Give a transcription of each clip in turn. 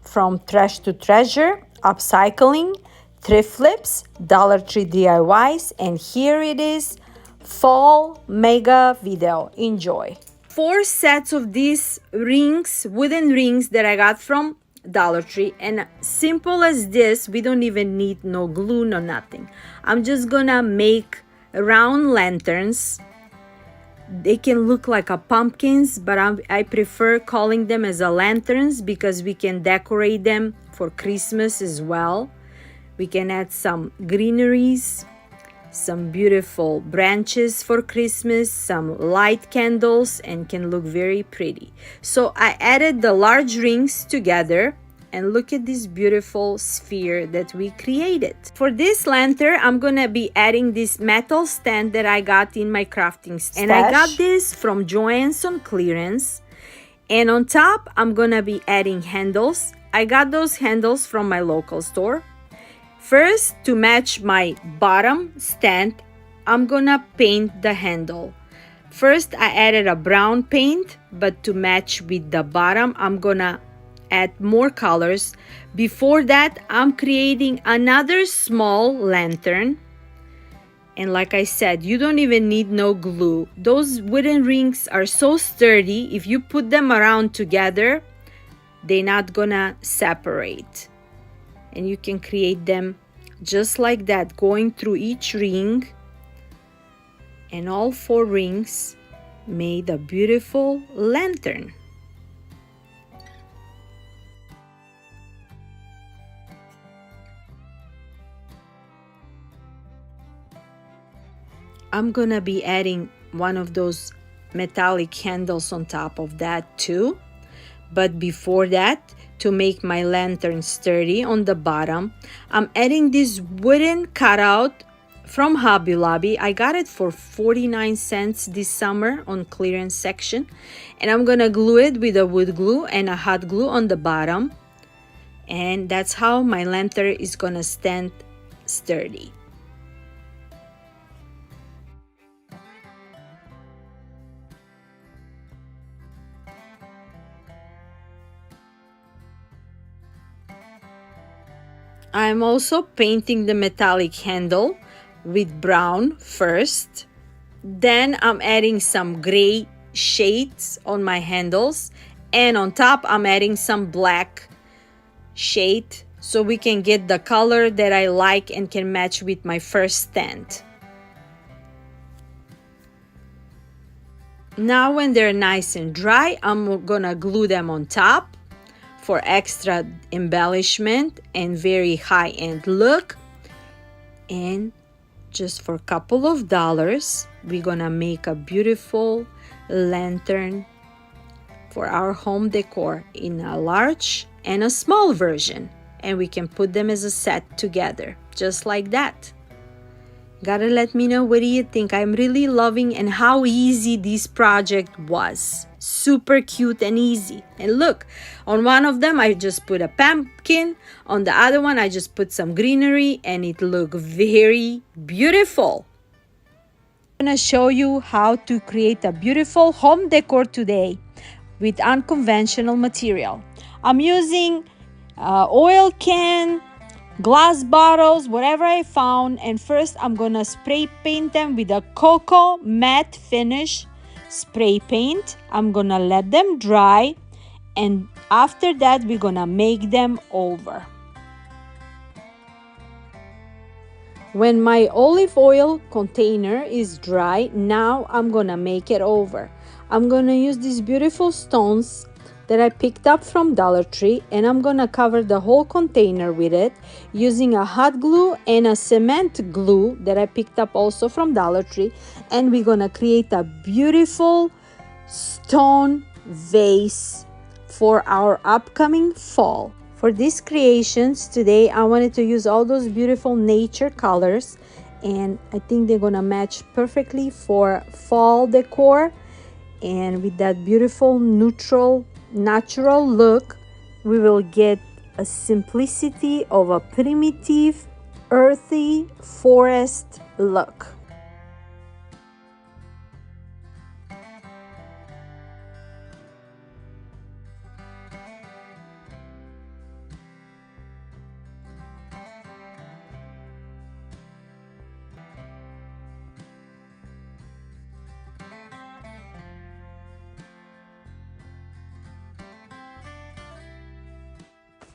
from Trash to Treasure, Upcycling, Thrift Flips, Dollar Tree DIYs, and here it is, fall mega video. Enjoy. 4 sets of these rings, wooden rings that I got from Dollar Tree, and simple as this, we don't even need no glue, no nothing. I'm just gonna make round lanterns. They can look like a pumpkins, but I prefer calling them as a lanterns because we can decorate them for Christmas as well. We can add some greeneries, some beautiful branches for Christmas, some light candles, and can look very pretty. So I added the large rings together, and look at this beautiful sphere that we created. For this lantern, I'm gonna be adding this metal stand that I got in my crafting stash. And I got this from Jo Anns on clearance. And on top, I'm gonna be adding handles. I got those handles from my local store. First, to match my bottom stand, I'm gonna paint the handle. First, I added a brown paint, but to match with the bottom, I'm gonna add more colors. Before that, I'm creating another small lantern. And like I said, you don't even need no glue. Those wooden rings are so sturdy. If you put them around together, they're not gonna separate. And you can create them just like that, going through each ring. And all 4 rings made a beautiful lantern. I'm gonna be adding one of those metallic handles on top of that too. But before that, to make my lantern sturdy on the bottom, I'm adding this wooden cutout from Hubby Lobby. I got it for 49 cents this summer on clearance section. And I'm gonna glue it with a wood glue and a hot glue on the bottom. And that's how my lantern is gonna stand sturdy. I'm also painting the metallic handle with brown first. Then I'm adding some gray shades on my handles. And on top, I'm adding some black shade so we can get the color that I like and can match with my first stand. Now when they're nice and dry, I'm gonna glue them on top for extra embellishment and very high-end look. And just for a couple of dollars, we're gonna make a beautiful lantern for our home decor in a large and a small version, and we can put them as a set together just like that. Gotta let me know, what do you think? I'm really loving and how easy this project was. Super cute and easy. And look, on one of them I just put a pumpkin, on the other one I just put some greenery, and it looked very beautiful. I'm gonna show you how to create a beautiful home decor today with unconventional material. I'm using oil can, glass bottles, whatever I found, and first I'm gonna spray paint them with a cocoa matte finish spray paint. I'm gonna let them dry, and after that we're gonna make them over. When my olive oil container is dry, now I'm gonna make it over. I'm gonna use these beautiful stones that I picked up from Dollar Tree, and I'm gonna cover the whole container with it using a hot glue and a cement glue that I picked up also from Dollar Tree. And we're gonna create a beautiful stone vase for our upcoming fall. For these creations today, I wanted to use all those beautiful nature colors, and I think they're gonna match perfectly for fall decor. And with that beautiful natural look, we will get a simplicity of a primitive, earthy forest look.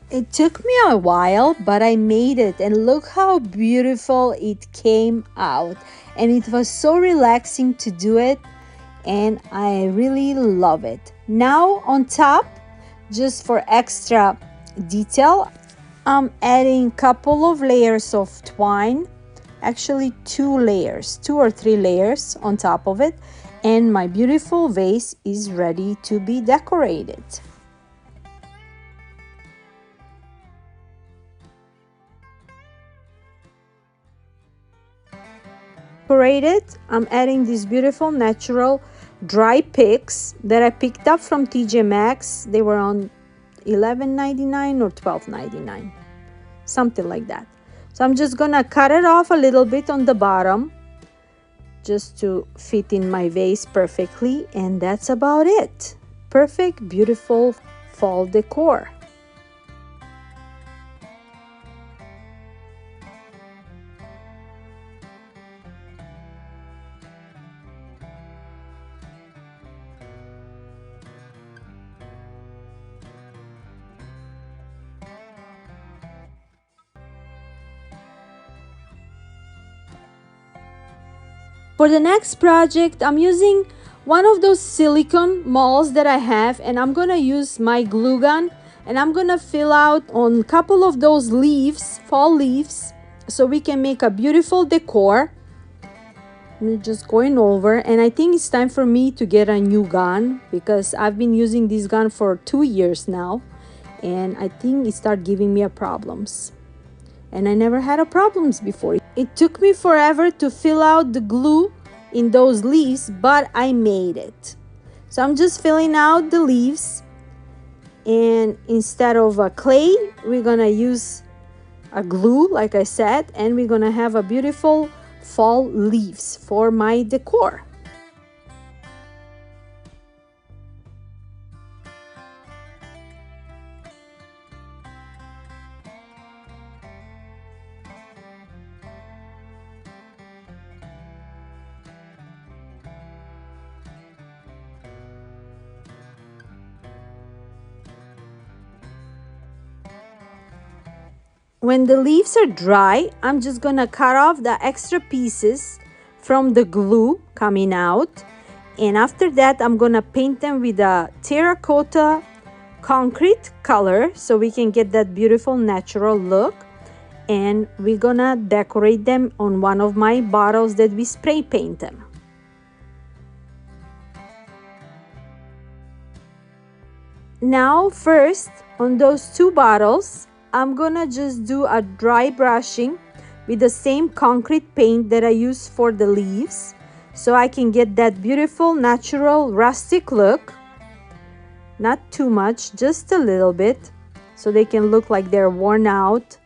It took me a while, but I made it, and look how beautiful it came out. And it was so relaxing to do it, and I really love it. Now on top, just for extra detail, I'm adding couple of layers of twine, actually 2 or 3 layers on top of it, and my beautiful vase is ready to be decorated. I'm adding these beautiful natural dry picks that I picked up from TJ Maxx. They were on $11.99 or $12.99, something like that. So I'm just gonna cut it off a little bit on the bottom just to fit in my vase perfectly, and that's about it. Perfect, beautiful fall decor. For the next project, I'm using one of those silicone molds that I have, and I'm gonna use my glue gun, and I'm gonna fill out on a couple of those leaves, fall leaves, so we can make a beautiful decor. I'm just going over, and I think it's time for me to get a new gun because I've been using this gun for 2 years now, and I think it started giving me problems. And I never had a problems before. It took me forever to fill out the glue in those leaves, but I made it. So I'm just filling out the leaves, and instead of a clay, we're gonna use a glue, like I said, and we're gonna have a beautiful fall leaves for my decor. When the leaves are dry, I'm just gonna cut off the extra pieces from the glue coming out, and after that I'm gonna paint them with a terracotta concrete color so we can get that beautiful natural look, and we're gonna decorate them on one of my bottles that we spray paint them. Now first, on those 2 bottles, I'm gonna just do a dry brushing with the same concrete paint that I use for the leaves, so I can get that beautiful natural rustic look. Not too much, just a little bit, so they can look like they're worn out.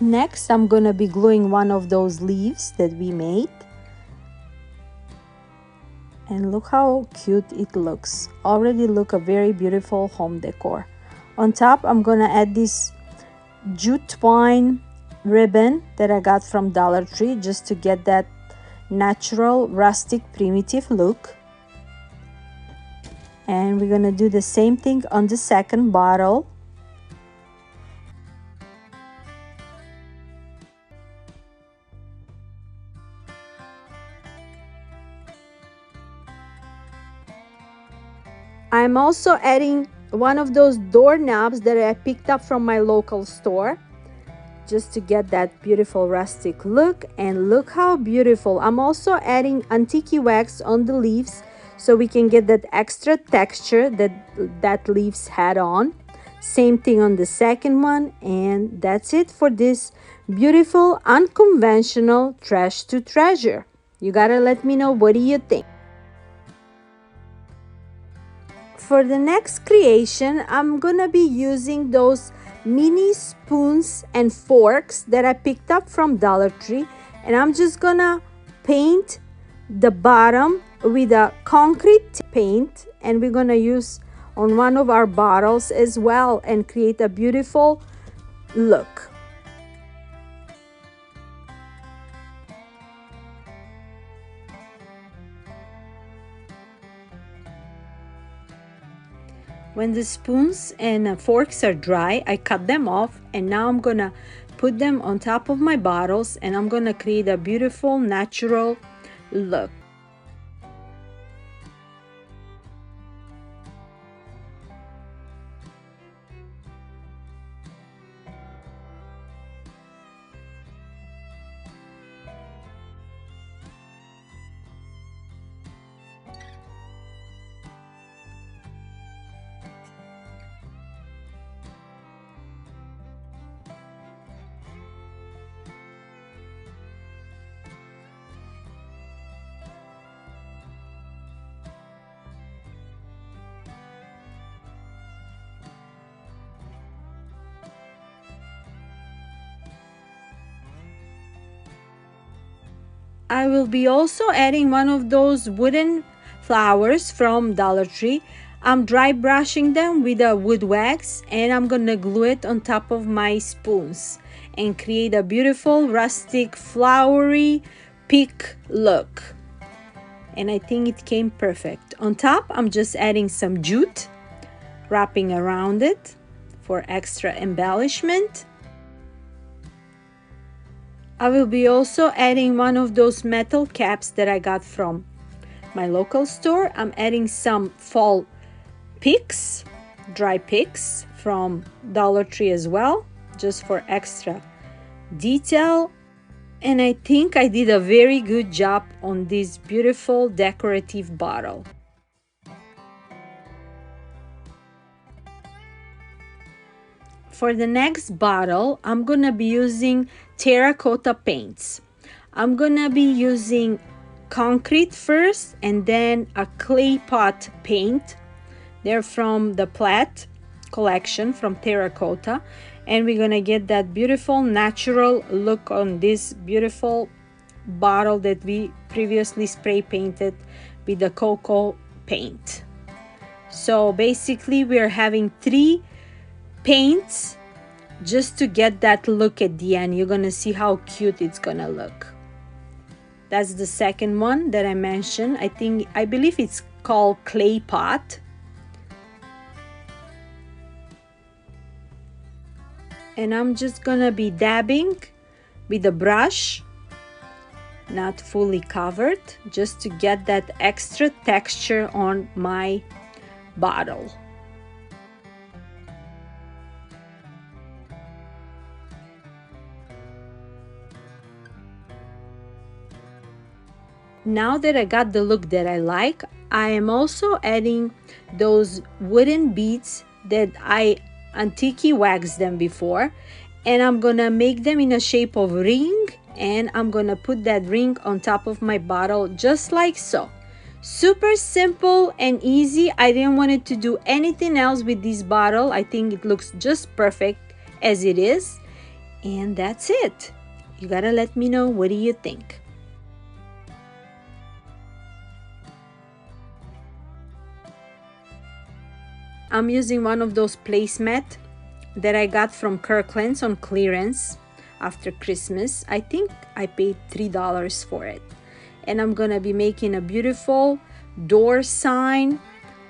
Next, I'm gonna be gluing one of those leaves that we made. And look how cute it looks. Already look a very beautiful home decor. On top, I'm gonna add this jute twine ribbon that I got from Dollar Tree just to get that natural rustic primitive look. And we're gonna do the same thing on the second bottle. I'm also adding one of those doorknobs that I picked up from my local store just to get that beautiful rustic look. And look how beautiful. I'm also adding antique wax on the leaves so we can get that extra texture that leaves had on. Same thing on the second one, and that's it for this beautiful unconventional trash to treasure. You gotta let me know, what do you think? For the next creation, I'm gonna be using those mini spoons and forks that I picked up from Dollar Tree, and I'm just gonna paint the bottom with a concrete paint, and we're gonna use on one of our bottles as well and create a beautiful look. When the spoons and forks are dry, I cut them off, and now I'm gonna put them on top of my bottles, and I'm gonna create a beautiful natural look. I will be also adding one of those wooden flowers from Dollar Tree. I'm dry brushing them with a wood wax, and I'm gonna glue it on top of my spoons and create a beautiful rustic flowery peak look. And I think it came perfect. On top, I'm just adding some jute, wrapping around it for extra embellishment. I will be also adding one of those metal caps that I got from my local store. I'm adding some fall picks, dry picks from Dollar Tree as well, just for extra detail. And I think I did a very good job on this beautiful decorative bottle. For the next bottle, I'm gonna be using terracotta paints. I'm gonna be using concrete first and then a clay pot paint. They're from the Platt collection from terracotta, and we're gonna get that beautiful natural look on this beautiful bottle that we previously spray painted with the cocoa paint. So basically we're having 3 paints just to get that look at the end. You're gonna see how cute it's gonna look. That's the second one that I mentioned. I believe it's called clay pot. And I'm just gonna be dabbing with a brush, not fully covered, just to get that extra texture on my bottle. Now that I got the look that I like, I am also adding those wooden beads that I antique waxed them before, and I'm gonna make them in a shape of ring, and I'm gonna put that ring on top of my bottle just like so. Super simple and easy. I didn't want it to do anything else with this bottle. I think it looks just perfect as it is, and that's it. You gotta let me know, what do you think? I'm using one of those placemat that I got from Kirkland's on clearance after Christmas. I think I paid $3 for it. And I'm gonna be making a beautiful door sign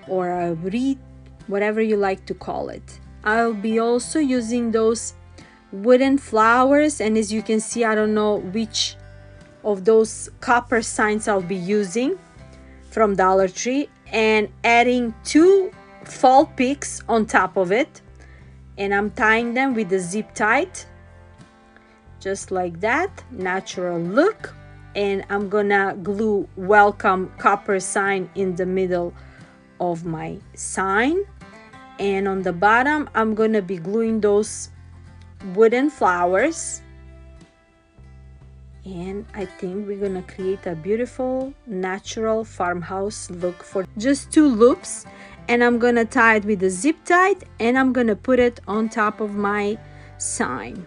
or a wreath, whatever you like to call it. I'll be also using those wooden flowers, and as you can see, I don't know which of those copper signs I'll be using from Dollar Tree, and adding 2 fall picks on top of it, and I'm tying them with the zip tight just like that, natural look. And I'm gonna glue welcome copper sign in the middle of my sign, and on the bottom I'm gonna be gluing those wooden flowers. And I think we're gonna create a beautiful natural farmhouse look for just 2 loops, and I'm gonna tie it with a zip tie, and I'm gonna put it on top of my sign.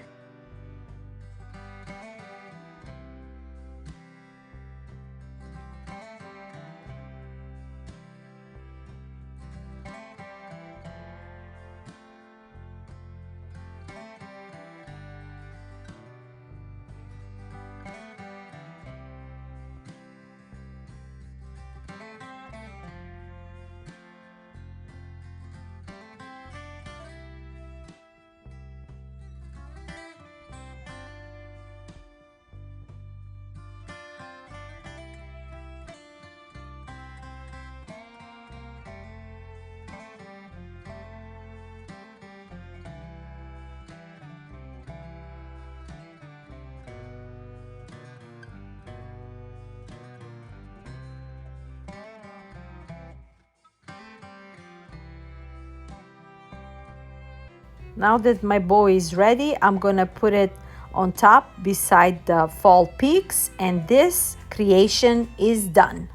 Now that my bow is ready, I'm gonna put it on top beside the fall peaks, and this creation is done.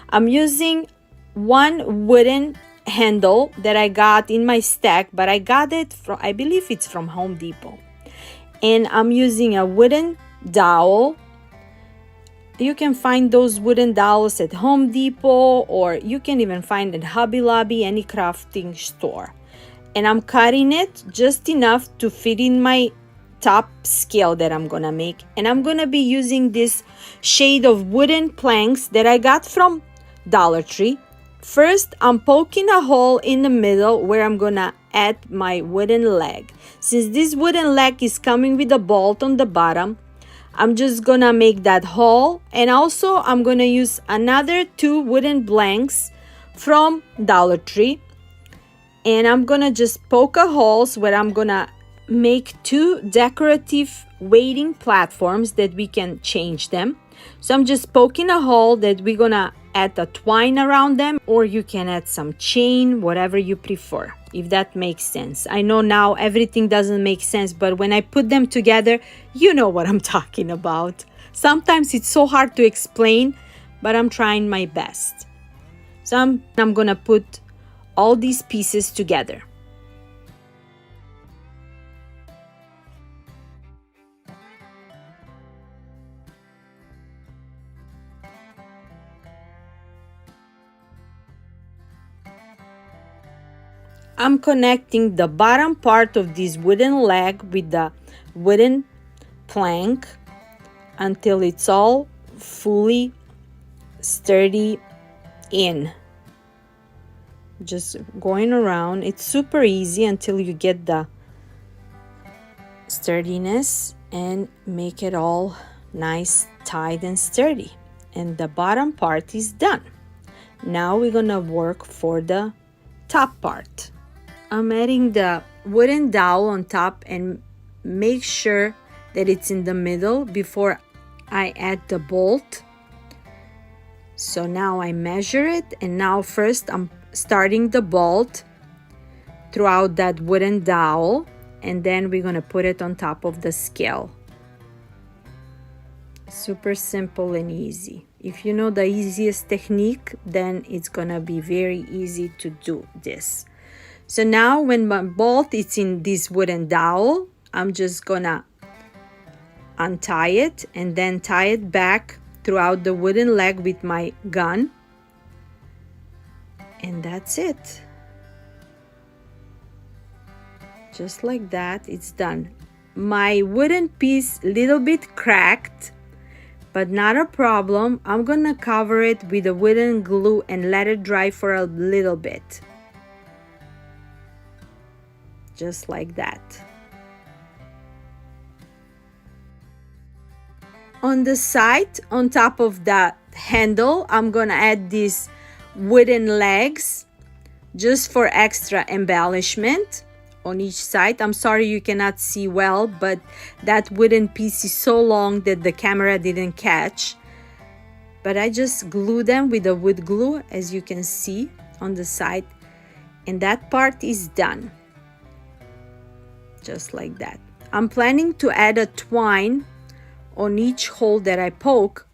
I'm using one wooden handle that I got in my stack, but I got it from, I believe it's from Home Depot. And I'm using a wooden dowel. You can find those wooden dowels at Home Depot, or you can even find at Hubby Lobby, any crafting store. And I'm cutting it just enough to fit in my top scale that I'm gonna make. And I'm gonna be using this shade of wooden planks that I got from Dollar Tree. First, I'm poking a hole in the middle where I'm gonna add my wooden leg. Since this wooden leg is coming with a bolt on the bottom, I'm just gonna make that hole. And also I'm gonna use another 2 wooden blanks from Dollar Tree. And I'm gonna just poke a holes where I'm gonna make 2 decorative waiting platforms that we can change them. So I'm just poking a hole that we're gonna add a twine around them, or you can add some chain, whatever you prefer, if that makes sense. I know now everything doesn't make sense, but when I put them together, you know what I'm talking about. Sometimes it's so hard to explain, but I'm trying my best. So I'm gonna put all these pieces together. I'm connecting the bottom part of this wooden leg with the wooden plank until it's all fully sturdy in. Just going around. It's super easy until you get the sturdiness and make it all nice, tight and sturdy. And the bottom part is done. Now we're gonna work for the top part. I'm adding the wooden dowel on top and make sure that it's in the middle before I add the bolt. So now I measure it, and now first I'm starting the bolt throughout that wooden dowel, and then we're gonna put it on top of the scale. Super simple and easy. If you know the easiest technique, then it's gonna be very easy to do this. So now when my bolt is in this wooden dowel, I'm just gonna untie it and then tie it back throughout the wooden leg with my gun. And that's it. Just like that, it's done. My wooden piece little bit cracked, but not a problem. I'm gonna cover it with a wooden glue and let it dry for a little bit. Just like that. On the side, on top of that handle, I'm gonna add these wooden legs just for extra embellishment on each side. I'm sorry you cannot see well, but that wooden piece is so long that the camera didn't catch. But I just glue them with a wood glue, as you can see on the side, and that part is done. Just like that. I'm planning to add a twine on each hole that I poke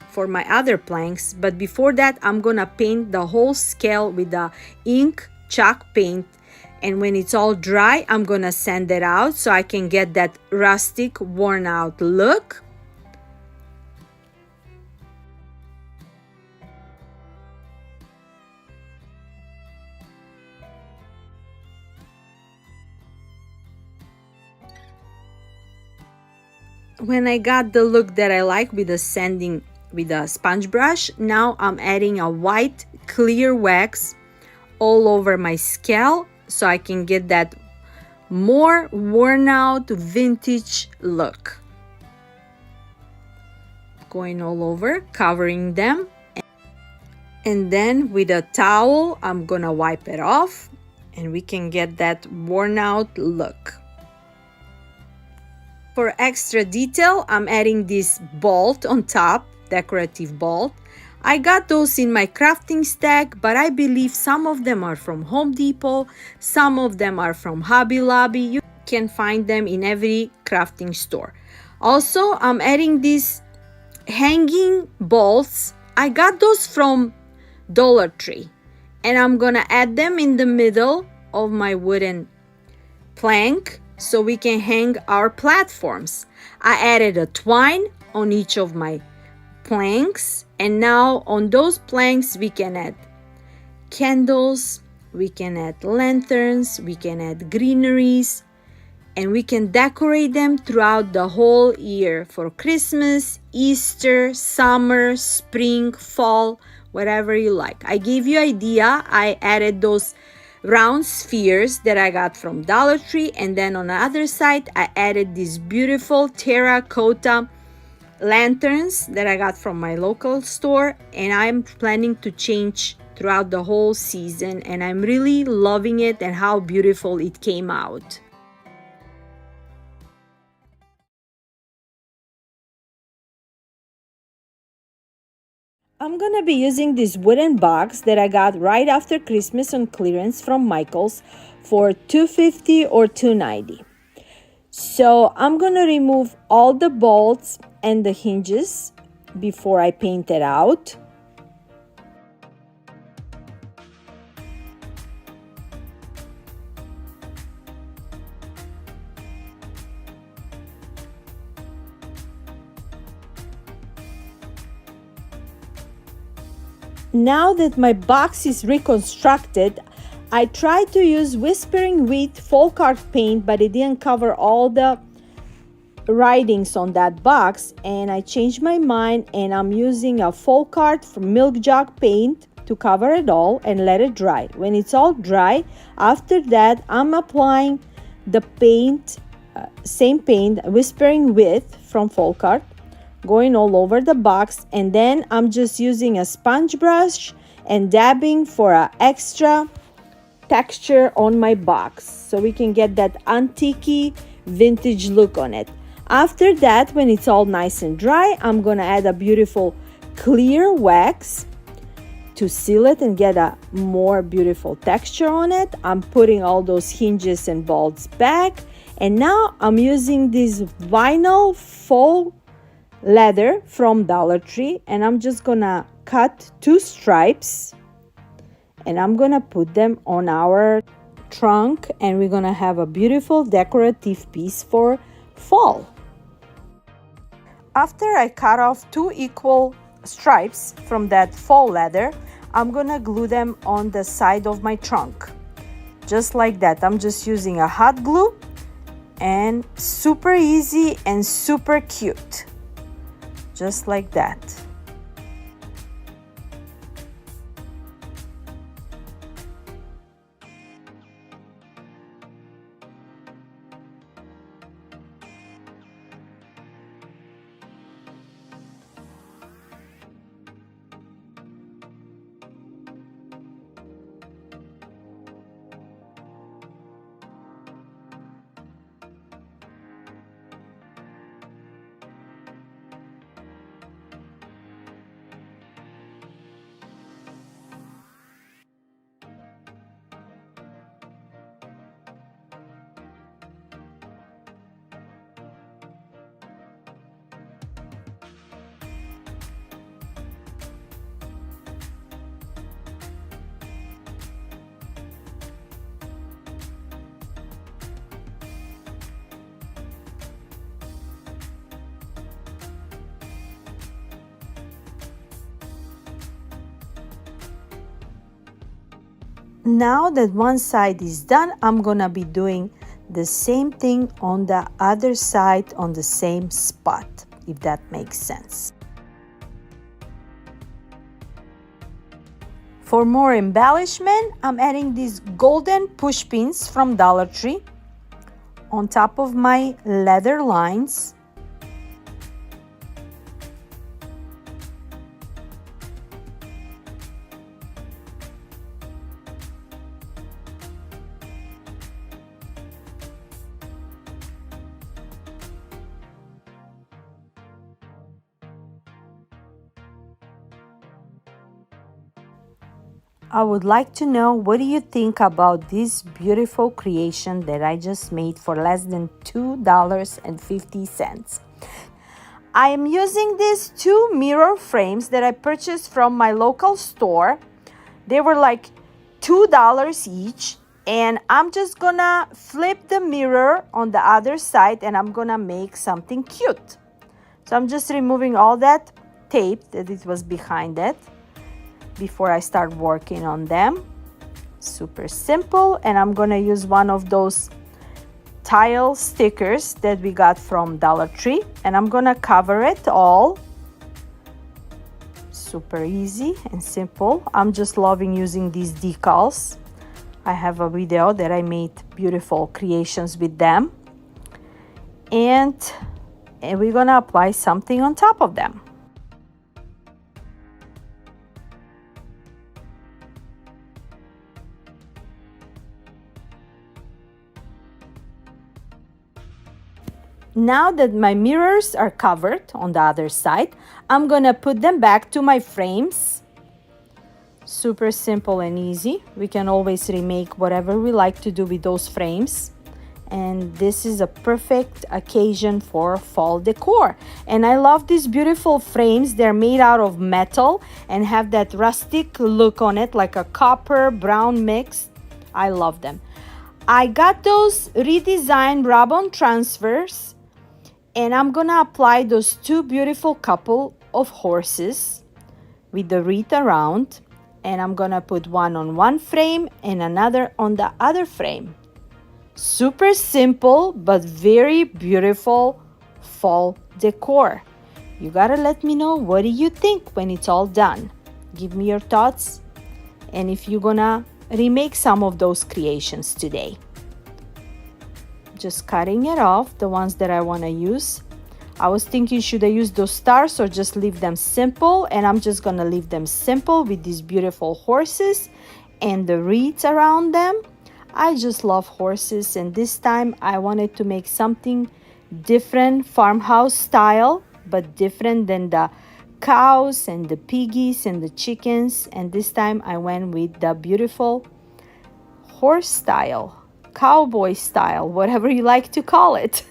for my other planks, but before that I'm gonna paint the whole scale with the ink chalk paint, and when it's all dry I'm gonna sand it out so I can get that rustic worn out look. When I got the look that I like with the sanding with a sponge brush, now I'm adding a white clear wax all over my scale so I can get that more worn out vintage look. Going all over, covering them, and then with a towel I'm gonna wipe it off and we can get that worn out look. For extra detail, I'm adding this bolt on top, decorative bolt. I got those in my crafting stack, but I believe some of them are from Home Depot, some of them are from Hobby Lobby. You can find them in every crafting store. Also, I'm adding these hanging bolts. I got those from Dollar Tree, and I'm gonna add them in the middle of my wooden plank so we can hang our platforms. I added a twine on each of my planks, and now on those planks we can add candles, we can add lanterns, we can add greeneries, and we can decorate them throughout the whole year for Christmas, Easter, summer, spring, fall, whatever you like. I gave you idea. I added those round spheres that I got from Dollar Tree, and then on the other side I added these beautiful terracotta lanterns that I got from my local store, and I'm planning to change throughout the whole season, and I'm really loving it and how beautiful it came out. I'm gonna be using this wooden box that I got right after Christmas on clearance from Michael's for $2.50 or $2.90. So I'm gonna remove all the bolts and the hinges before I paint it out. Now that my box is reconstructed, I tried to use Whispering Wheat folk art paint, but it didn't cover all the writings on that box, and I changed my mind, and I'm using a folk art from Milk Jug paint to cover it all and let it dry. When it's all dry, after that I'm applying the paint, same paint, Whispering Wheat from folk art, going all over the box, and then I'm just using a sponge brush and dabbing for an extra texture on my box so we can get that antique vintage look on it. After that, when it's all nice and dry, I'm gonna add a beautiful clear wax to seal it and get a more beautiful texture on it. I'm putting all those hinges and bolts back, and now I'm using this vinyl faux leather from Dollar Tree, and I'm just gonna cut 2 stripes, and I'm gonna put them on our trunk, and we're gonna have a beautiful decorative piece for fall. After I cut off 2 equal stripes from that faux leather, I'm gonna glue them on the side of my trunk just like that. I'm just using a hot glue, and super easy and super cute, just like that. Now that one side is done, I'm gonna be doing the same thing on the other side on the same spot, if that makes sense. For more embellishment, I'm adding these golden push pins from Dollar Tree on top of my leather lines. I would like to know, what do you think about this beautiful creation that I just made for less than $2.50? I am using these two mirror frames that I purchased from my local store. They were like $2 each, and I'm just gonna flip the mirror on the other side and I'm gonna make something cute. So I'm just removing all that tape that it was behind it before I start working on them. Super simple. And I'm gonna use one of those tile stickers that we got from Dollar Tree, and I'm gonna cover it all. Super easy and simple. I'm just loving using these decals. I have a video that I made beautiful creations with them, and we're gonna apply something on top of them. Now that my mirrors are covered on the other side, I'm gonna put them back to my frames. Super simple and easy. We can always remake whatever we like to do with those frames. And this is a perfect occasion for fall decor. And I love these beautiful frames. They're made out of metal and have that rustic look on it, like a copper brown mix. I love them. I got those redesigned rub-on transfers, and I'm gonna apply those two beautiful couple of horses with the wreath around, and I'm gonna put one on one frame and another on the other frame. Super simple but very beautiful fall decor. You gotta let me know, what do you think when it's all done? Give me your thoughts, and if you're gonna remake some of those creations today. Just cutting it off, the ones that I want to use. I was thinking, should I use those stars or just leave them simple? And I'm just gonna leave them simple with these beautiful horses and the wreaths around them. I just love horses, and this time I wanted to make something different, farmhouse style, but different than the cows and the piggies and the chickens. And this time I went with the beautiful horse style, cowboy style, whatever you like to call it.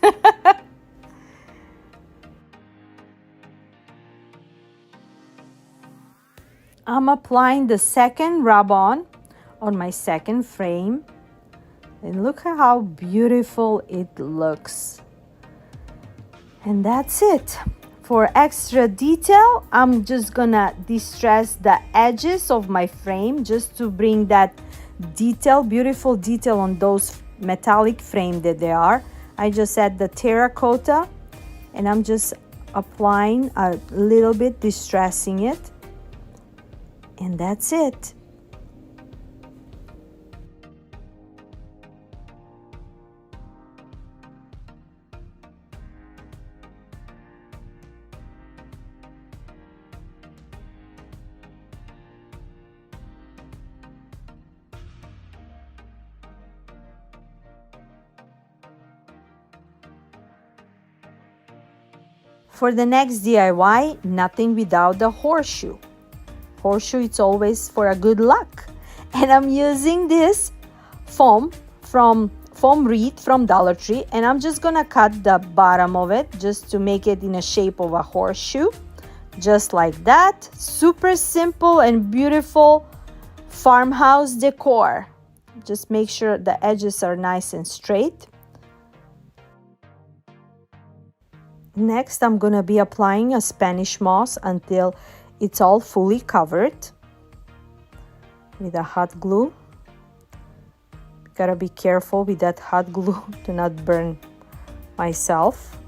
I'm applying the second rub-on on my second frame, and look at how beautiful it looks. And that's it. For extra detail, I'm just gonna distress the edges of my frame just to bring that detail, beautiful detail on those metallic frame that they are. I just add the terracotta, and I'm just applying a little bit, distressing it, and that's it. For the next DIY, nothing without the horseshoe. Horseshoe, it's always for a good luck. And I'm using this foam wreath from Dollar Tree, and I'm just gonna cut the bottom of it just to make it in a shape of a horseshoe, just like that. Super simple and beautiful farmhouse decor. Just make sure the edges are nice and straight. Next, I'm gonna be applying a Spanish moss until it's all fully covered with a hot glue. Gotta be careful with that hot glue to not burn myself.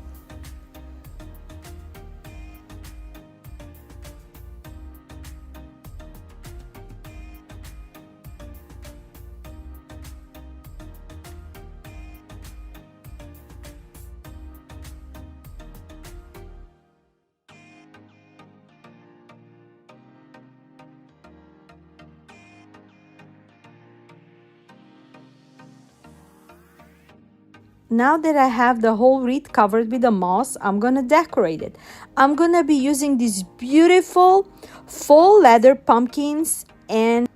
Now that I have the whole wreath covered with the moss, I'm gonna decorate it. I'm gonna be using these beautiful faux leather pumpkins, and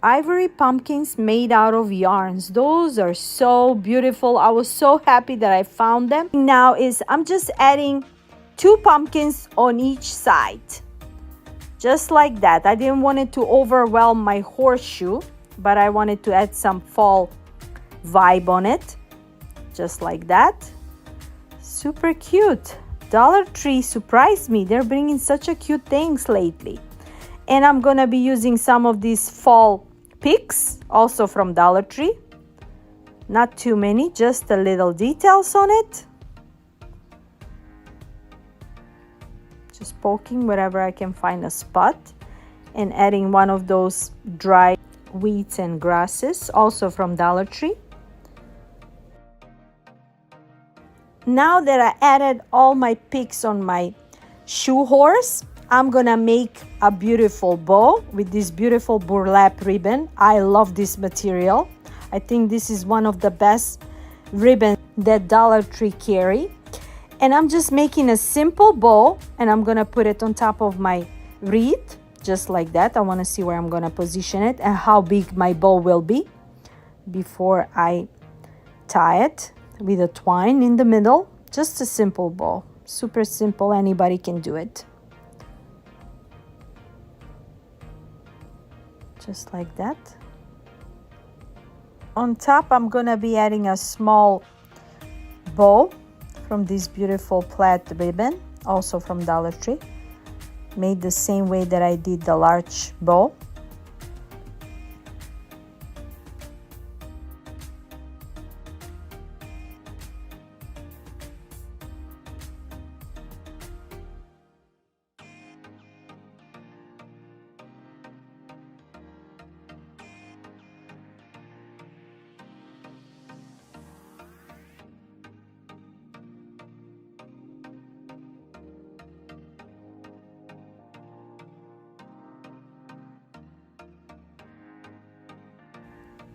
ivory pumpkins made out of yarns. Those are so beautiful. I was so happy that I found them. Now I'm just adding 2 pumpkins on each side, just like that. I didn't want it to overwhelm my horseshoe, but I wanted to add some fall vibe on it, just like that. Super cute. Dollar Tree surprised me. They're bringing such a cute things lately. And I'm gonna be using some of these fall picks, also from Dollar Tree. Not too many, just a little details on it. Just poking wherever I can find a spot, and adding one of those dry weeds and grasses, also from Dollar Tree. Now that I added all my picks on my shoe horse, I'm gonna make a beautiful bow with this beautiful burlap ribbon. I love this material. I think this is one of the best ribbons that Dollar Tree carry. And I'm just making a simple bow, and I'm gonna put it on top of my wreath, just like that. I wanna see where I'm gonna position it and how big my bow will be before I tie it with a twine in the middle. Just a simple bow, super simple, anybody can do it. Just like that. On top, I'm gonna be adding a small bow from this beautiful plaid ribbon, also from Dollar Tree, made the same way that I did the large bow.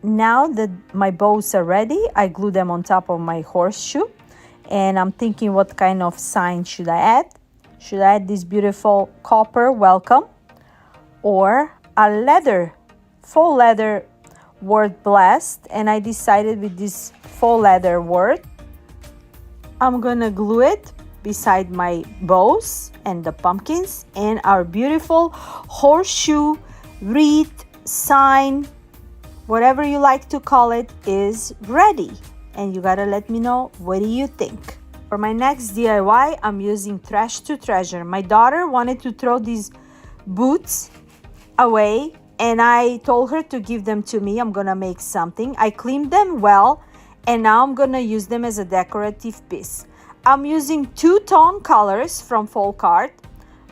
Now that my bows are ready, I glue them on top of my horseshoe, and I'm thinking, what kind of sign should I add? Should I add this beautiful copper welcome, or a leather, faux leather word blessed? And I decided with this faux leather word, I'm gonna glue it beside my bows and the pumpkins, and our beautiful horseshoe wreath sign, whatever you like to call it, is ready. And you gotta let me know, what do you think? For my next DIY, I'm using Trash to Treasure. My daughter wanted to throw these boots away, and I told her to give them to me. I'm gonna make something. I cleaned them well, and now I'm gonna use them as a decorative piece. I'm using 2-tone colors from Folk Art.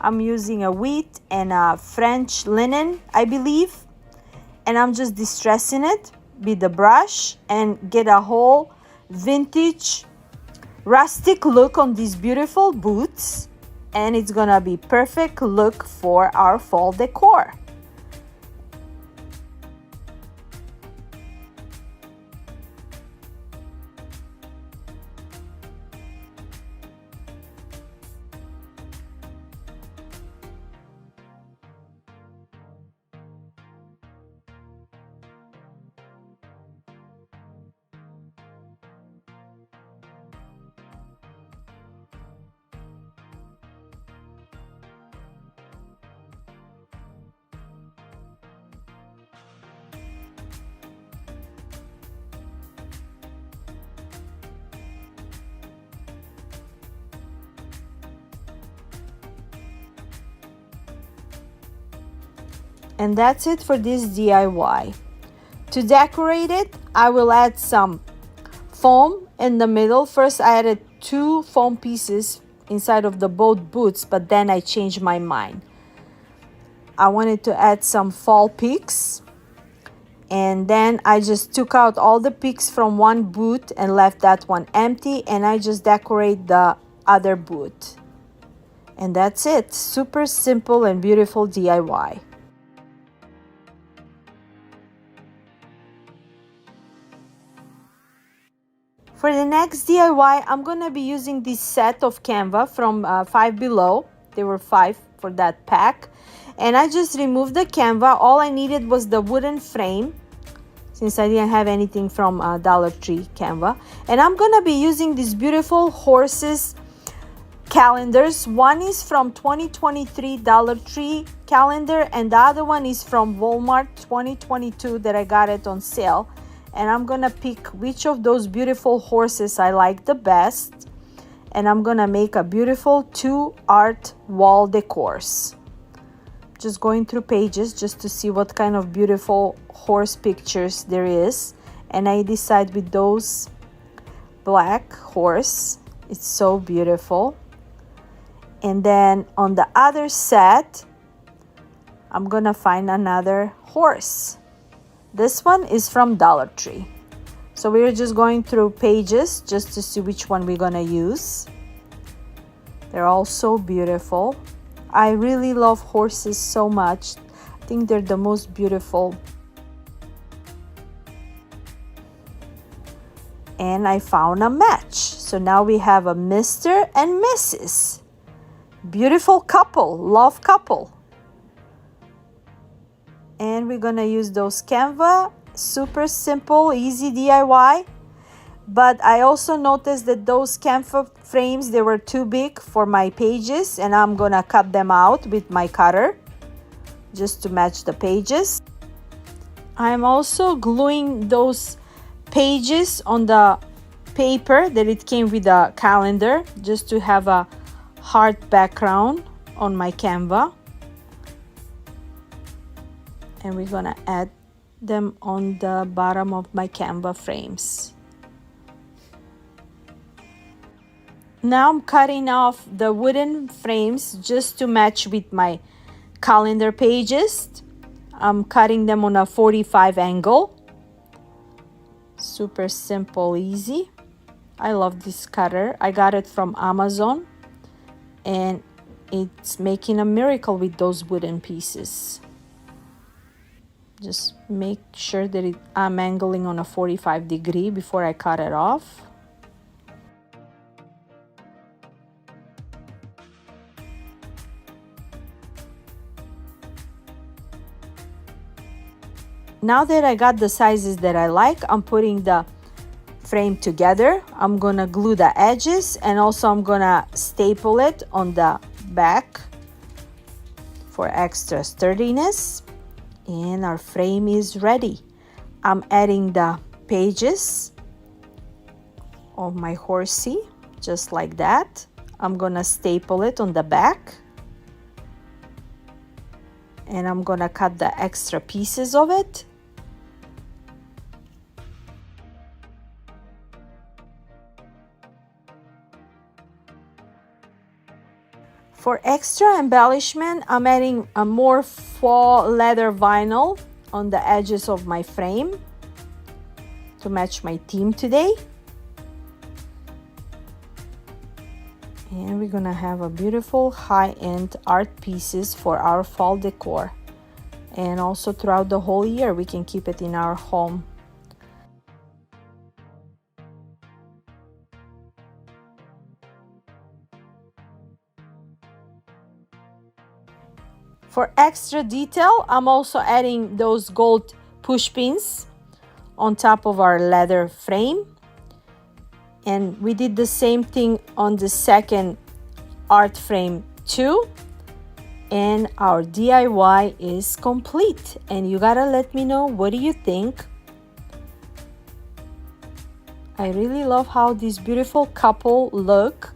I'm using a wheat and a French linen, I believe. And I'm just distressing it with the brush and get a whole vintage rustic look on these beautiful boots. And it's gonna be perfect look for our fall decor. And that's it for this DIY. To decorate it, I will add some foam in the middle. First, I added 2 foam pieces inside of the both boots, but then I changed my mind. I wanted to add some fall picks, and then I just took out all the picks from one boot and left that one empty, and I just decorate the other boot. And that's it. Super simple and beautiful DIY. For the next DIY, I'm gonna be using this set of canvas from Five Below. There were 5 for that pack. And I just removed the canvas. All I needed was the wooden frame, since I didn't have anything from Dollar Tree canvas. And I'm gonna be using these beautiful horses calendars. One is from 2023 Dollar Tree calendar, and the other one is from Walmart 2022 that I got it on sale. And I'm gonna pick which of those beautiful horses I like the best, and I'm gonna make a beautiful 2 art wall decors. Just going through pages just to see what kind of beautiful horse pictures there is, and I decide with those black horse. It's so beautiful. And then on the other set, I'm gonna find another horse. This one is from Dollar Tree. So we're just going through pages just to see which one we're gonna use. They're all so beautiful. I really love horses so much. I think they're the most beautiful. And I found a match. So now we have a Mr. and Mrs. Beautiful couple, love couple. And we're gonna use those canvas. Super simple, easy DIY. But I also noticed that those canvas frames, they were too big for my pages, and I'm gonna cut them out with my cutter just to match the pages. I'm also gluing those pages on the paper that it came with the calendar, just to have a heart background on my canvas. And we're gonna add them on the bottom of my canvas frames. Now I'm cutting off the wooden frames just to match with my calendar pages. I'm cutting them on a 45 angle. Super simple, easy. I love this cutter. I got it from Amazon, and it's making a miracle with those wooden pieces. Just make sure that I'm angling on a 45 degree before I cut it off. Now that I got the sizes that I like, I'm putting the frame together. I'm gonna glue the edges, and also I'm gonna staple it on the back for extra sturdiness. And our frame is ready. I'm adding the pages of my horsey, just like that. I'm gonna staple it on the back, and I'm gonna cut the extra pieces of it. For extra embellishment, I'm adding a more faux leather vinyl on the edges of my frame to match my theme today. And we're gonna have a beautiful high-end art pieces for our fall decor. And also throughout the whole year, we can keep it in our home. For extra detail, I'm also adding those gold push pins on top of our leather frame. And we did the same thing on the second art frame too. And our DIY is complete. And you gotta let me know, what do you think? I really love how this beautiful couple look.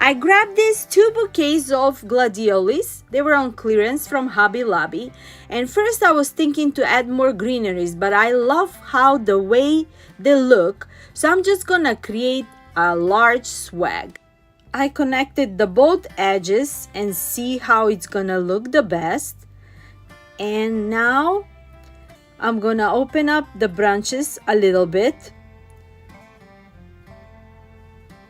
I grabbed these 2 bouquets of gladiolis. They were on clearance from Hubby Lobby. And first I was thinking to add more greeneries, but I love how the way they look. So I'm just gonna create a large swag. I connected the both edges and see how it's gonna look the best. And now I'm gonna open up the branches a little bit.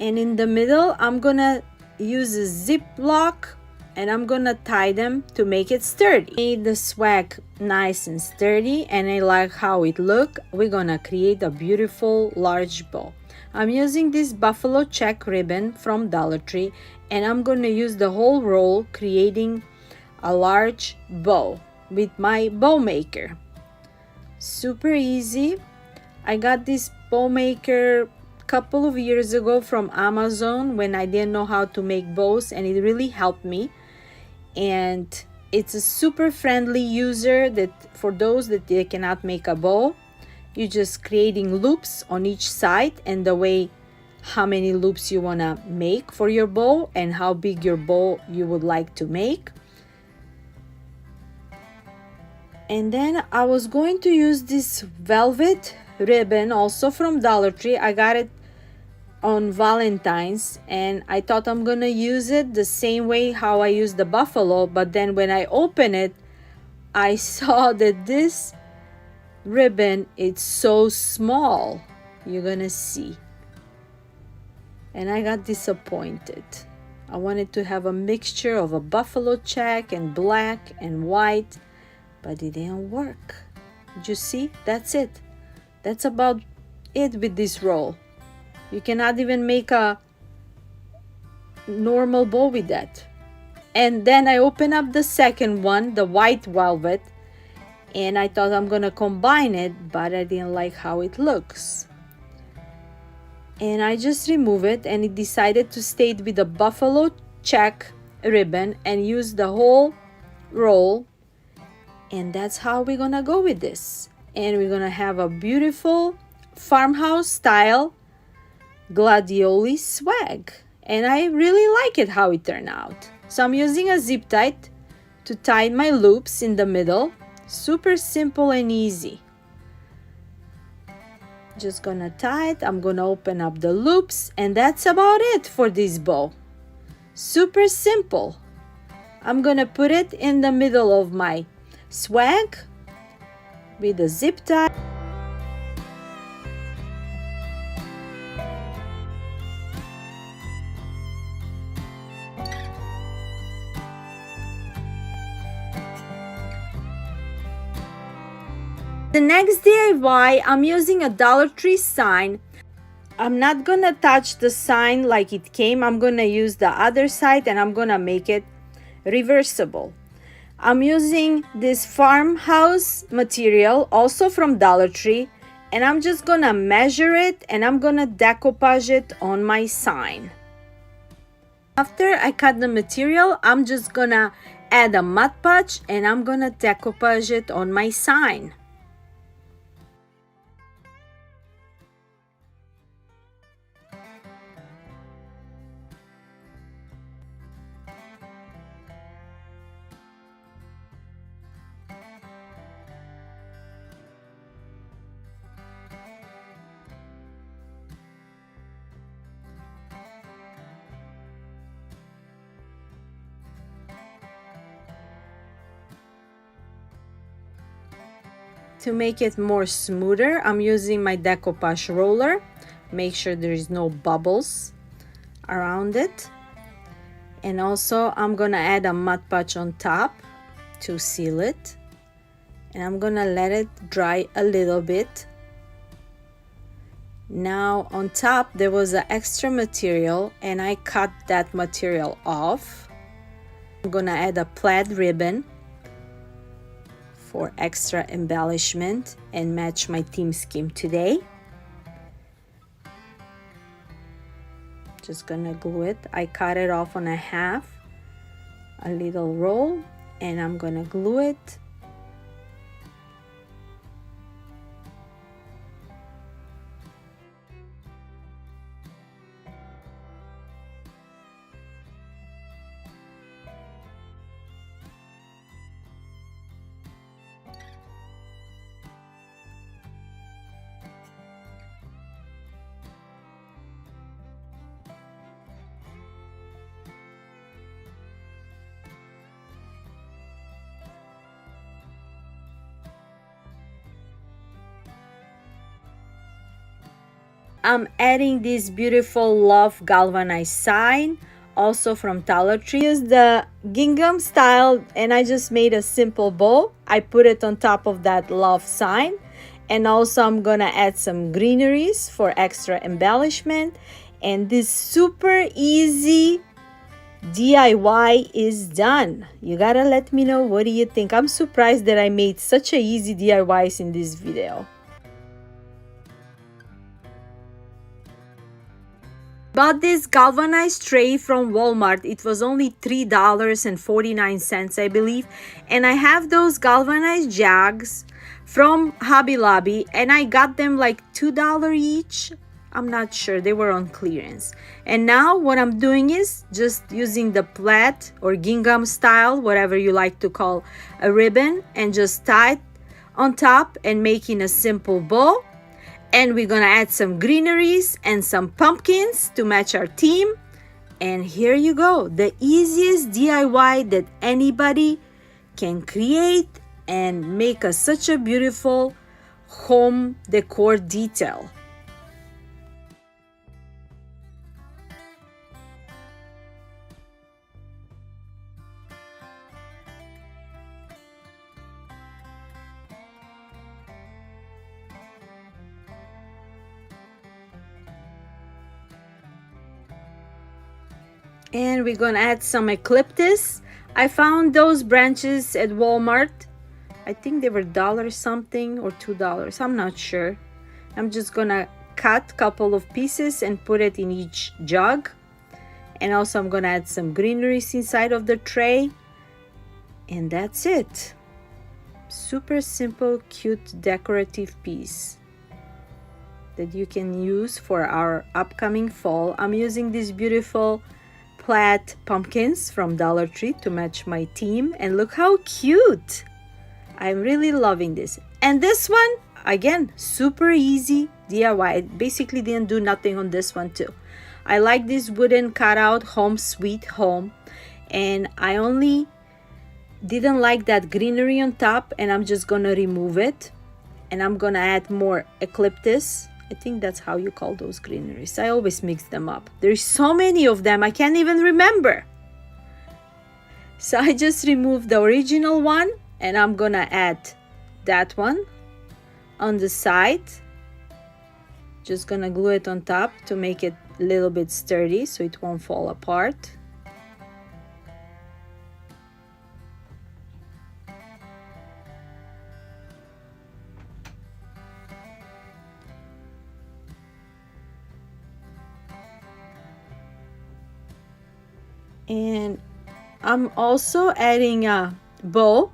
And in the middle, I'm gonna use a zip lock and I'm gonna tie them to make it sturdy. Made the swag nice and sturdy and I like how it look. We're gonna create a beautiful large bow. I'm using this buffalo check ribbon from Dollar Tree and I'm gonna use the whole roll creating a large bow with my bow maker. Super easy. I got this bow maker couple of years ago from Amazon when I didn't know how to make bows, and it really helped me. And it's a super friendly user that for those that they cannot make a bow, you're just creating loops on each side, and the way how many loops you want to make for your bow and how big your bow you would like to make. And then I was going to use this velvet ribbon also from Dollar Tree. I got it on Valentine's and I thought I'm gonna use it the same way how I use the buffalo, but then when I open it I saw that this ribbon it's so small. You're gonna see, and I got disappointed. I wanted to have a mixture of a buffalo check and black and white, but it didn't work. Did you see? That's it. That's about it with this roll. You cannot even make a normal bow with that. And then I open up the second one, the white velvet, and I thought I'm gonna combine it, but I didn't like how it looks. And I just remove it, and it decided to stay with the buffalo check ribbon and use the whole roll. And that's how we're gonna go with this. And we're gonna have a beautiful farmhouse style Gladioli swag, and I really like it how it turned out. So I'm using a zip tie to tie my loops in the middle. Super simple and easy. Just gonna tie it. I'm gonna open up the loops, and that's about it for this bow. Super simple. I'm gonna put it in the middle of my swag with a zip tie. The next DIY, I'm using a Dollar Tree sign. I'm not gonna touch the sign like it came. I'm gonna use the other side and I'm gonna make it reversible. I'm using this farmhouse material also from Dollar Tree, and I'm just gonna measure it and I'm gonna decoupage it on my sign. After I cut the material, I'm just gonna add a Mod Podge and I'm gonna decoupage it on my sign. To make it more smoother, I'm using my decoupage roller. Make sure there is no bubbles around it. And also I'm gonna add a Mod Podge on top to seal it. And I'm gonna let it dry a little bit. Now on top there was an extra material and I cut that material off. I'm gonna add a plaid ribbon for extra embellishment and match my theme scheme today. Just gonna glue it. I cut it off on a half, a little roll, and I'm gonna glue it. I'm adding this beautiful love galvanized sign, also from Dollar Tree. Use the gingham style, and I just made a simple bow. I put it on top of that love sign, and also I'm gonna add some greeneries for extra embellishment. And this super easy DIY is done. You gotta let me know, what do you think? I'm surprised that I made such a easy DIYs in this video. Bought this galvanized tray from Walmart. It was only $3.49, I believe. And I have those galvanized jugs from Hobby Lobby, and I got them like $2 each. I'm not sure, they were on clearance. And now what I'm doing is just using the plaid or gingham style, whatever you like to call a ribbon, and just tie it on top and making a simple bow. And we're gonna add some greeneries and some pumpkins to match our theme. And here you go, the easiest DIY that anybody can create and make such a beautiful home decor detail. And we're gonna add some eucalyptus. I found those branches at Walmart. I think they were $1 something or $2, I'm not sure. I'm just gonna cut a couple of pieces and put it in each jug. And also I'm gonna add some greeneries inside of the tray. And that's it. Super simple, cute, decorative piece that you can use for our upcoming fall. I'm using this beautiful plaid pumpkins from Dollar Tree to match my theme, and look how cute. I'm really loving this. And this one, again, super easy DIY. I basically didn't do nothing on this one too. I like this wooden cutout home sweet home, and I only didn't like that greenery on top, and I'm just gonna remove it, and I'm gonna add more eucalyptus. I think that's how you call those greeneries. I always mix them up. There's so many of them, I can't even remember. So I just removed the original one, and I'm gonna add that one on the side. Just gonna glue it on top to make it a little bit sturdy so it won't fall apart. And I'm also adding a bow,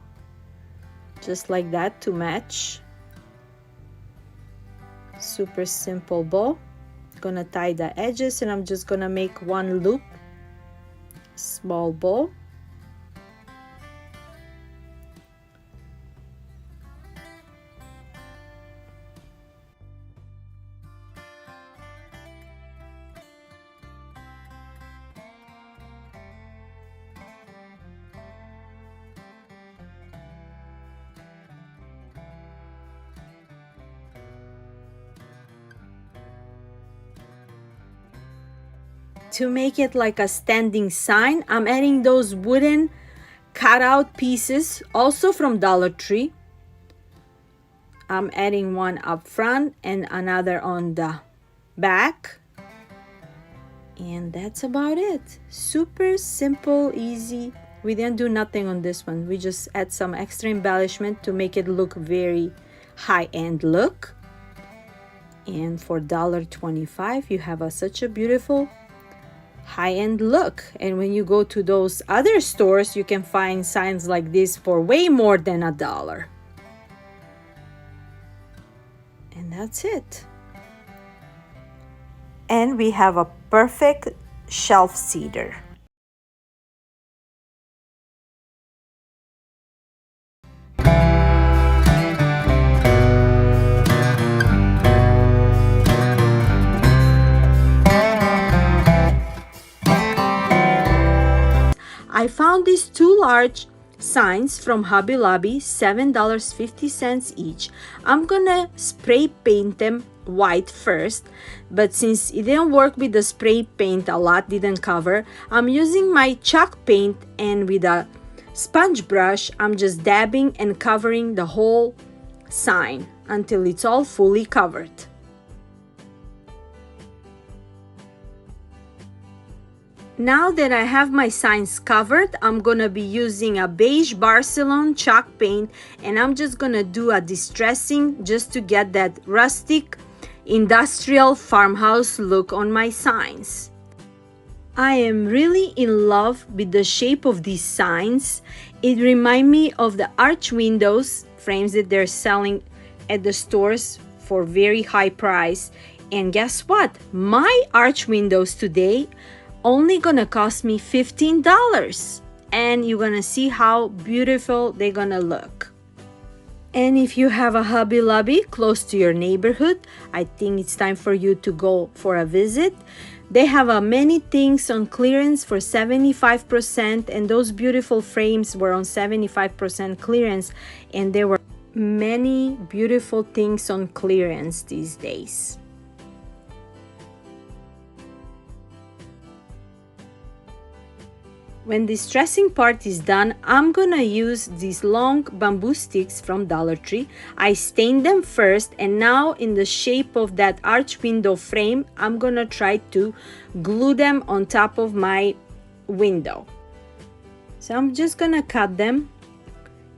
just like that, to match. Super simple bow. Gonna tie the edges, and I'm just gonna make one loop, small bow. To make it like a standing sign, I'm adding those wooden cutout pieces, also from Dollar Tree. I'm adding one up front and another on the back. And that's about it. Super simple, easy. We didn't do nothing on this one. We just add some extra embellishment to make it look very high-end look. And for $1.25, you have such a beautiful high-end look. And when you go to those other stores, you can find signs like this for way more than $1. And that's it. And we have a perfect shelf cedar. I found these two large signs from Hobby Lobby, $7.50 each. I'm gonna spray paint them white first, but since it didn't work with the spray paint, a lot didn't cover, I'm using my chalk paint, and with a sponge brush I'm just dabbing and covering the whole sign until it's all fully covered. Now that I have my signs covered, I'm gonna be using a beige Barcelona chalk paint, and I'm just gonna do a distressing just to get that rustic industrial farmhouse look on my signs. I am really in love with the shape of these signs. It reminds me of the arch windows frames that they're selling at the stores for very high price. And guess what? My arch windows today only gonna cost me $15, and you're gonna see how beautiful they're gonna look. And if you have a Hobby Lobby close to your neighborhood, I think it's time for you to go for a visit. They have many things on clearance for 75%, and those beautiful frames were on 75% clearance, and there were many beautiful things on clearance these days. When this dressing part is done, I'm gonna use these long bamboo sticks from Dollar Tree. I stained them first, and now in the shape of that arch window frame, I'm gonna try to glue them on top of my window. So I'm just gonna cut them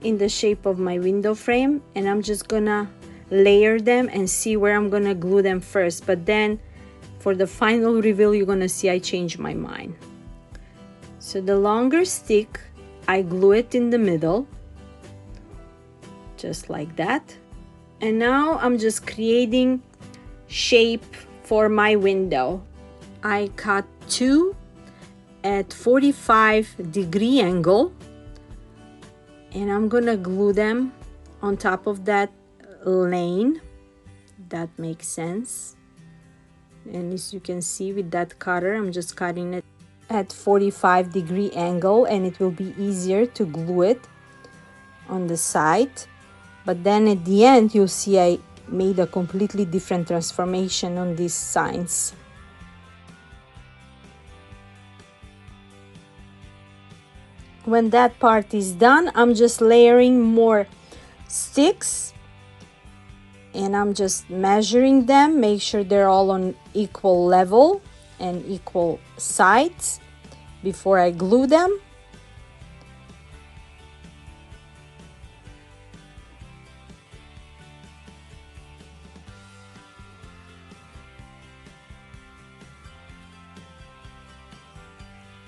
in the shape of my window frame, and I'm just gonna layer them and see where I'm gonna glue them first. But then for the final reveal, you're gonna see I changed my mind. So the longer stick, I glue it in the middle, just like that. And now I'm just creating shape for my window. I cut two at 45-degree angle, and I'm gonna glue them on top of that lane. That makes sense. And as you can see with that cutter, I'm just cutting it at 45-degree angle, and it will be easier to glue it on the side. But then at the end, you'll see I made a completely different transformation on these signs. When that part is done, I'm just layering more sticks, and I'm just measuring them, make sure they're all on equal level and equal sides before I glue them.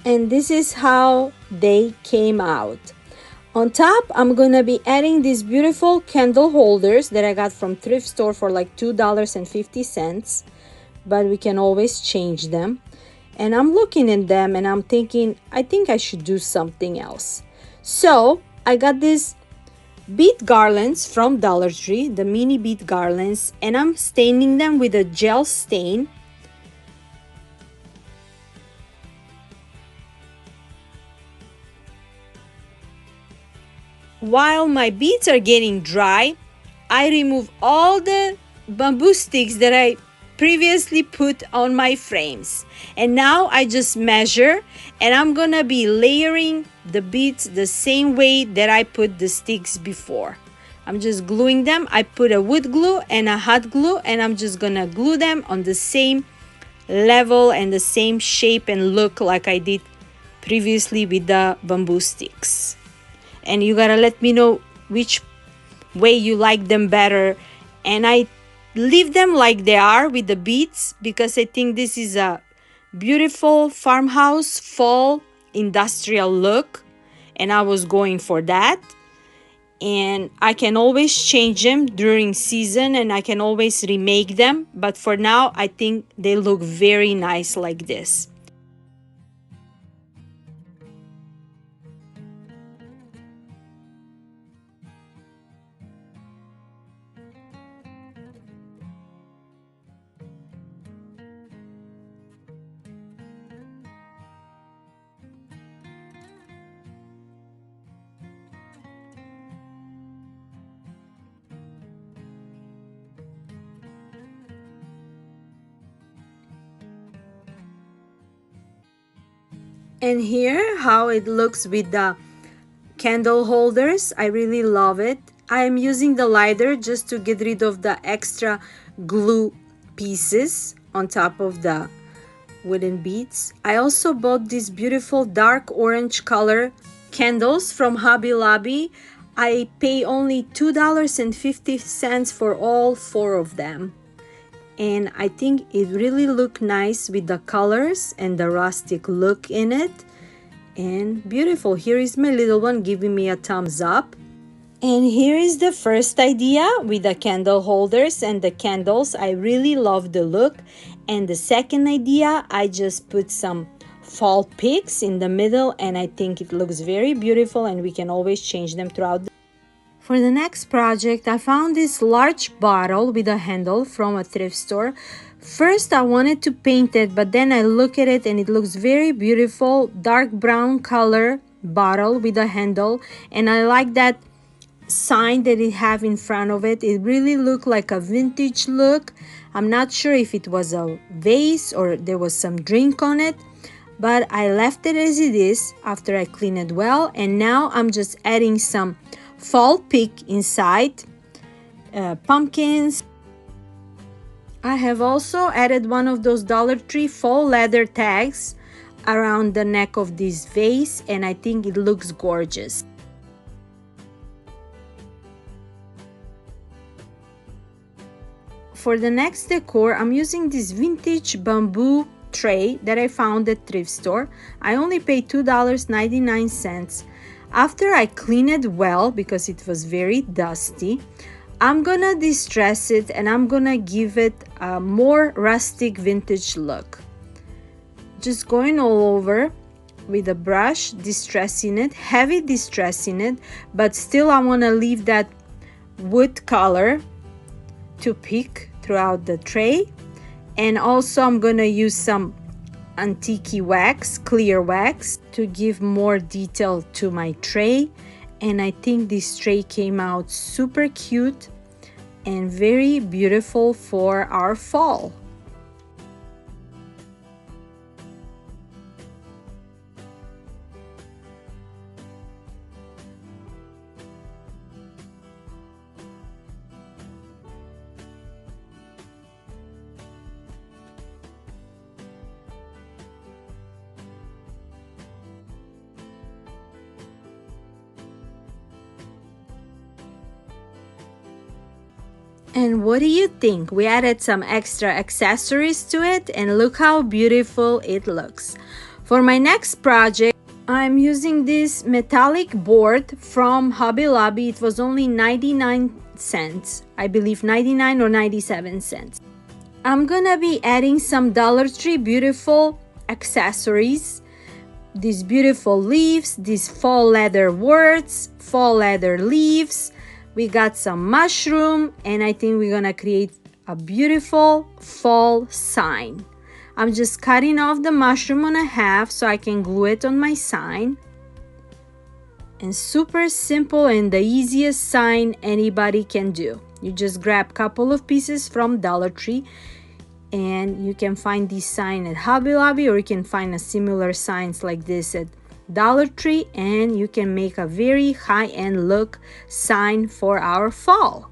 And this is how they came out. On top, I'm gonna be adding these beautiful candle holders that I got from thrift store for like $2.50, but we can always change them. And I'm looking at them and I'm thinking, I think I should do something else. So I got these beet garlands from Dollar Tree, the mini beet garlands, and I'm staining them with a gel stain. While my beads are getting dry, I remove all the bamboo sticks that I previously put on my frames. And now I just measure, and I'm gonna be layering the beads the same way that I put the sticks before. I'm just gluing them. I put a wood glue and a hot glue, and I'm just gonna glue them on the same level and the same shape and look like I did previously with the bamboo sticks. And you gotta let me know which way you like them better. And I leave them like they are with the beads because I think this is a beautiful farmhouse fall industrial look, and I was going for that. And I can always change them during season, and I can always remake them, but for now I think they look very nice like this. And here how it looks with the candle holders. I really love it. I am using the lighter just to get rid of the extra glue pieces on top of the wooden beads. I also bought these beautiful dark orange color candles from Hubby Lobby. I pay only $2.50 for all 4 of them. And I think it really look nice with the colors and the rustic look in it. And beautiful. Here is my little one giving me a thumbs up. And here is the first idea with the candle holders and the candles. I really love the look. And the second idea, I just put some fall picks in the middle, and I think it looks very beautiful, and we can always change them throughout the. For the next project, I found this large bottle with a handle from a thrift store. First, I wanted to paint it, but then I look at it and it looks very beautiful. Dark brown color bottle with a handle, and I like that sign that it have in front of it. It really looked like a vintage look. I'm not sure if it was a vase or there was some drink on it, but I left it as it is after I cleaned it well. And now I'm just adding some fall pick inside, pumpkins. I have also added one of those Dollar Tree faux leather tags around the neck of this vase, and I think it looks gorgeous. For the next decor, I'm using this vintage bamboo tray that I found at thrift store. I only paid $2.99. After I clean it well, because it was very dusty, I'm gonna distress it and I'm gonna give it a more rustic vintage look. Just going all over with a brush, distressing it, heavy distressing it, but still I wanna leave that wood color to pick throughout the tray. And also I'm gonna use some antique wax, clear wax, to give more detail to my tray. And I think this tray came out super cute and very beautiful for our fall. And what do you think? We added some extra accessories to it, and look how beautiful it looks. For my next project, I'm using this metallic board from Hobby Lobby. It was only 99 cents. I believe 99 or 97 cents. I'm gonna be adding some Dollar Tree beautiful accessories. These beautiful leaves, these fall leather words, fall leather leaves. We got some mushroom, and I think we're gonna create a beautiful fall sign. I'm just cutting off the mushroom on a half so I can glue it on my sign. And super simple and the easiest sign anybody can do. You just grab a couple of pieces from Dollar Tree, and you can find this sign at Hobby Lobby, or you can find a similar signs like this at Dollar Tree, and you can make a very high-end look sign for our fall.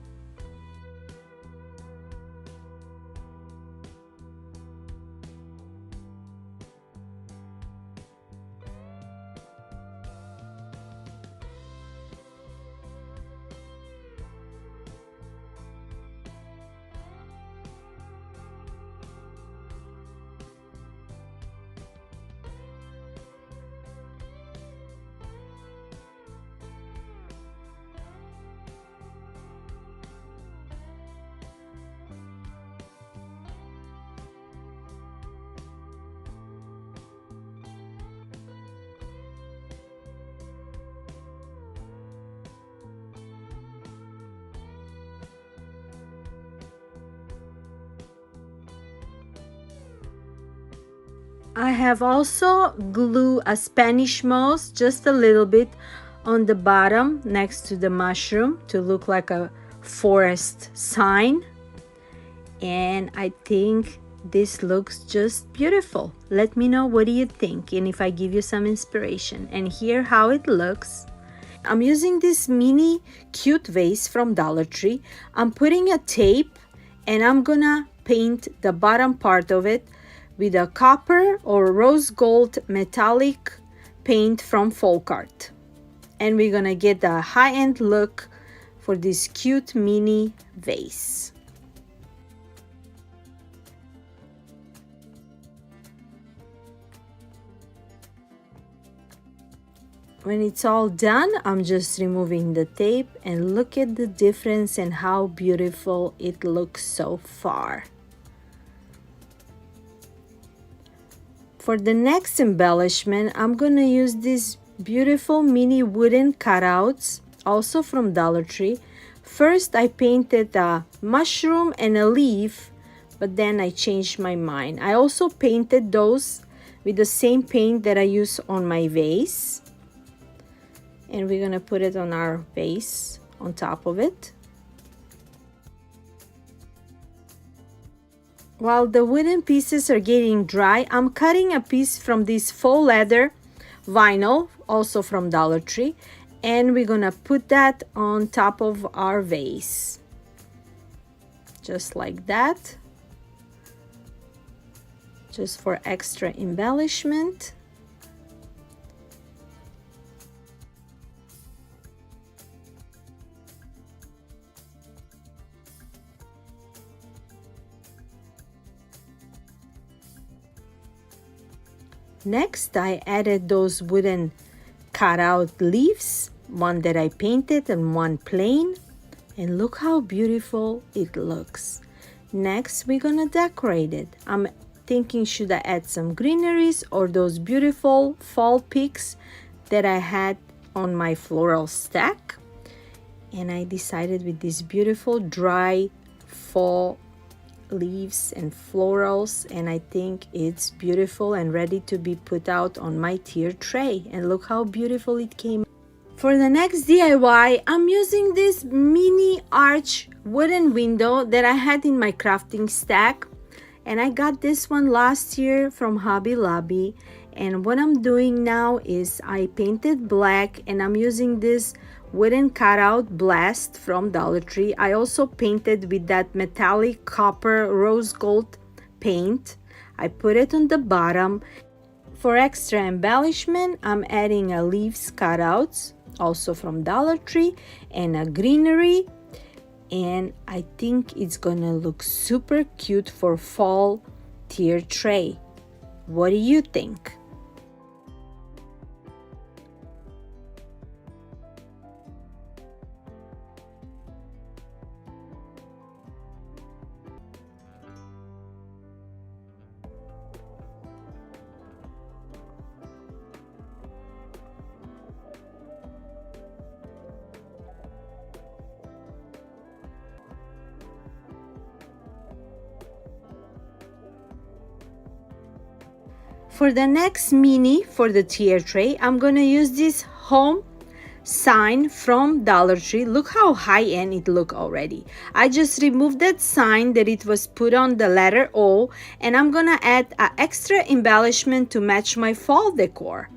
I have also glued a Spanish moss just a little bit on the bottom next to the mushroom to look like a forest sign. And I think This looks just beautiful. Let me know what do you think and if I give you some inspiration. And here how it looks. I'm using this mini cute vase from Dollar Tree. I'm putting a tape and I'm gonna paint the bottom part of it with a copper or rose gold metallic paint from Folk Art. And we're gonna get the high-end look for this cute mini vase. When it's all done, I'm just removing the tape and look at the difference and how beautiful it looks so far. For the next embellishment, I'm gonna use these beautiful mini wooden cutouts, also from Dollar Tree. First, I painted a mushroom and a leaf, but then I changed my mind. I also painted those with the same paint that I use on my vase. And we're gonna put it on our vase on top of it. While the wooden pieces are getting dry, I'm cutting a piece from this faux leather vinyl, also from Dollar Tree, and we're gonna put that on top of our vase. Just like that. Just for extra embellishment. Next, I added those wooden cutout leaves, one that I painted and one plain. And look how beautiful it looks. Next, we're gonna decorate it. I'm thinking, should I add some greeneries or those beautiful fall picks that I had on my floral stack? And I decided with these beautiful dry fall leaves and florals, and I think it's beautiful and ready to be put out on my tier tray. And look how beautiful it came. For the next DIY, I'm using this mini arch wooden window that I had in my crafting stack, and I got this one last year from Hubby Lobby. And what I'm doing now is I painted black, and I'm using this wooden cutout blast from Dollar Tree. I also painted with that metallic copper rose gold paint. I put it on the bottom. For extra embellishment, I'm adding a leaves cutouts, also from Dollar Tree, and a greenery. And I think it's gonna look super cute for fall tier tray. What do you think? For the next mini for the tier tray, I'm gonna use this Home Sign from Dollar Tree. Look how high-end it look already. I just removed that sign that it was put on the letter O, and I'm gonna add an extra embellishment to match my fall decor.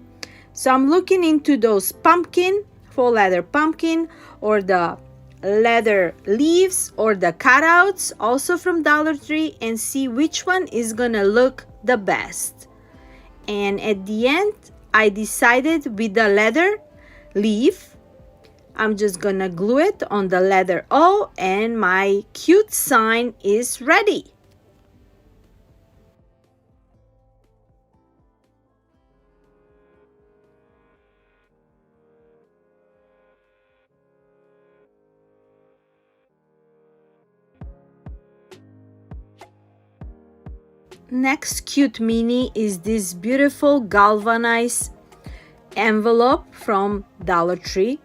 So I'm looking into those pumpkin, faux leather pumpkin, or the leather leaves, or the cutouts, also from Dollar Tree, and see which one is gonna look the best. And at the end, I decided with the leather leaf, I'm just gonna glue it on the leather O, and my cute sign is ready. Next cute mini is this beautiful galvanized envelope from Dollar Tree.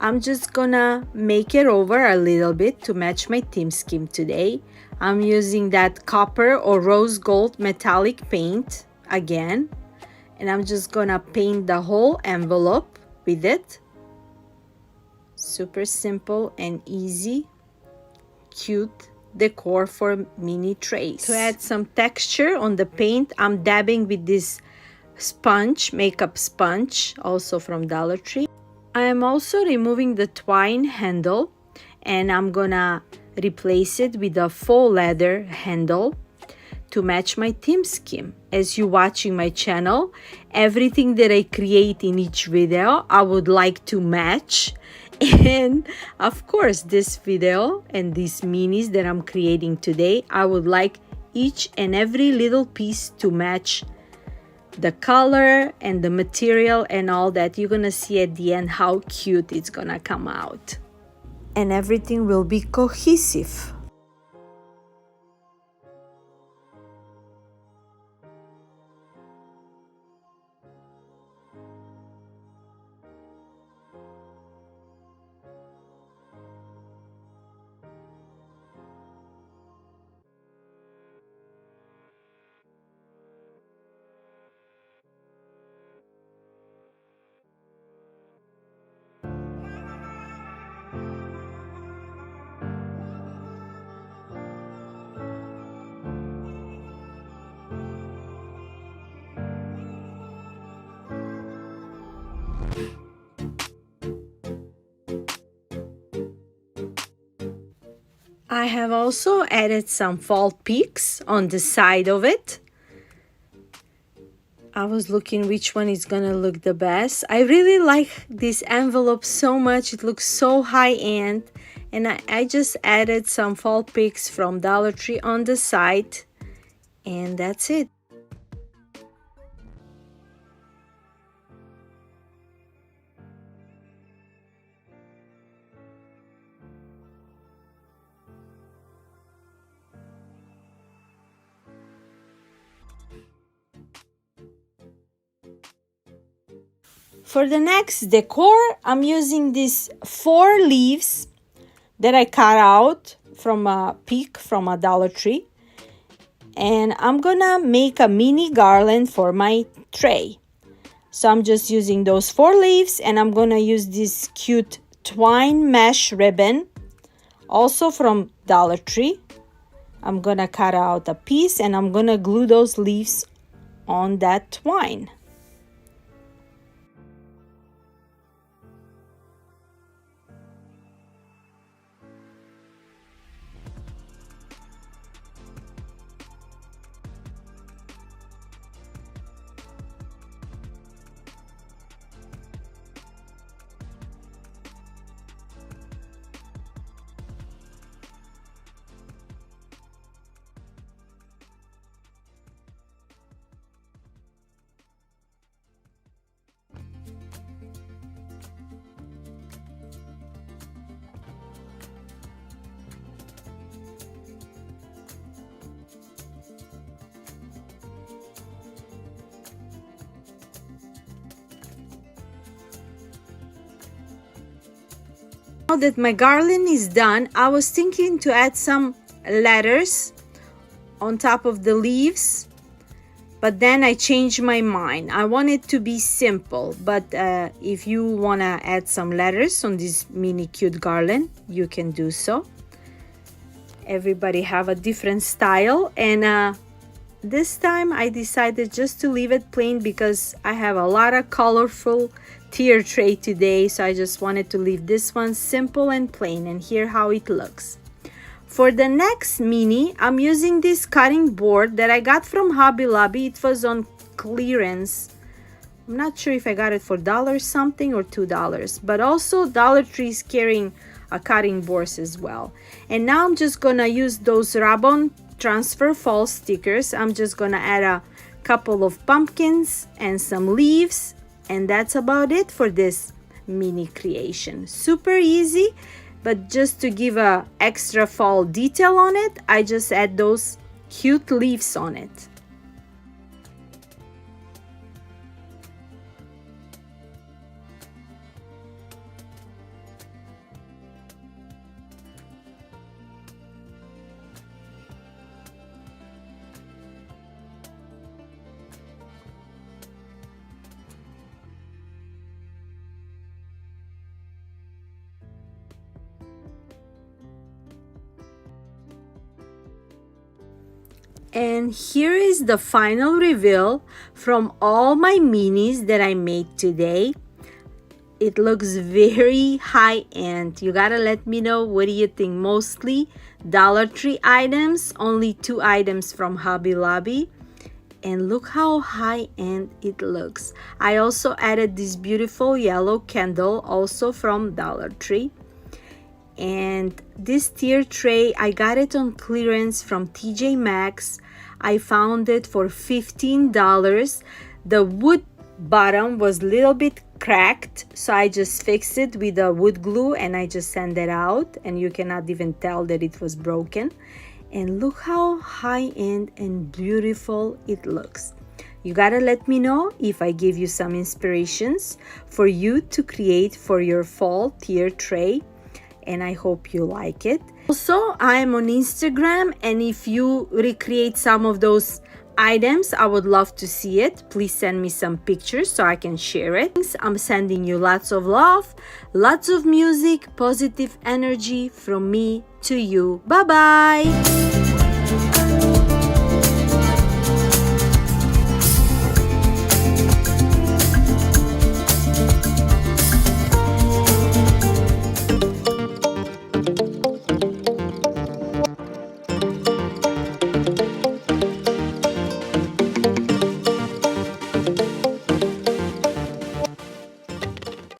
I'm just gonna make it over a little bit to match my theme scheme today. I'm using that copper or rose gold metallic paint again, and I'm just gonna paint the whole envelope with it. Super simple and easy, cute decor for mini trays. To add some texture on the paint, I'm dabbing with this sponge, makeup sponge, also from Dollar Tree. I am also removing the twine handle, and I'm gonna replace it with a faux leather handle to match my theme scheme. As you watching my channel, everything that I create in each video, I would like to match. And of course, this video and these minis that I'm creating today, I would like each and every little piece to match the color and the material and all that. You're gonna see at the end how cute it's gonna come out. And everything will be cohesive. I have also added some fall peaks on the side of it. I was looking which one is gonna look the best. I really like this envelope so much. It looks so high-end. And I just added some fall peaks from Dollar Tree on the side. And that's it. For the next decor, I'm using these 4 leaves that I cut out from a peak from a Dollar Tree. And I'm gonna make a mini garland for my tray. So I'm just using those 4 leaves, and I'm gonna use this cute twine mesh ribbon, also from Dollar Tree. I'm gonna cut out a piece and I'm gonna glue those leaves on that twine. Now that my garland is done, I was thinking to add some letters on top of the leaves, but then I changed my mind. I want it to be simple, but if you want to add some letters on this mini cute garland, you can do so. Everybody have a different style, and this time I decided just to leave it plain because I have a lot of colorful tier tray today, so I just wanted to leave this one simple and plain, and here how it looks. For the next mini, I'm using this cutting board that I got from Hobby Lobby. It was on clearance. I'm not sure if I got it for $1 something or $2, but also Dollar Tree is carrying a cutting boards as well. And now I'm just gonna use those Ribbon Transfer Fall stickers. I'm just gonna add a couple of pumpkins and some leaves, and that's about it for this mini creation. Super easy, but just to give a extra fall detail on it, I just add those cute leaves on it. And here is the final reveal from all my minis that I made today. It looks very high-end. You gotta let me know, what do you think? Mostly Dollar Tree items, only 2 items from Hobby Lobby. And look how high-end it looks. I also added this beautiful yellow candle, also from Dollar Tree. And this tier tray, I got it on clearance from TJ Maxx. I found it for $15. The wood bottom was a little bit cracked, so I just fixed it with a wood glue and I just sent it out, and you cannot even tell that it was broken. And look how high-end and beautiful it looks. You gotta let me know if I give you some inspirations for you to create for your fall tier tray, and I hope you like it. Also, I'm on Instagram, and if you recreate some of those items, I would love to see it. Please send me some pictures so I can share it. I'm sending you lots of love, lots of music, positive energy from me to you. Bye bye.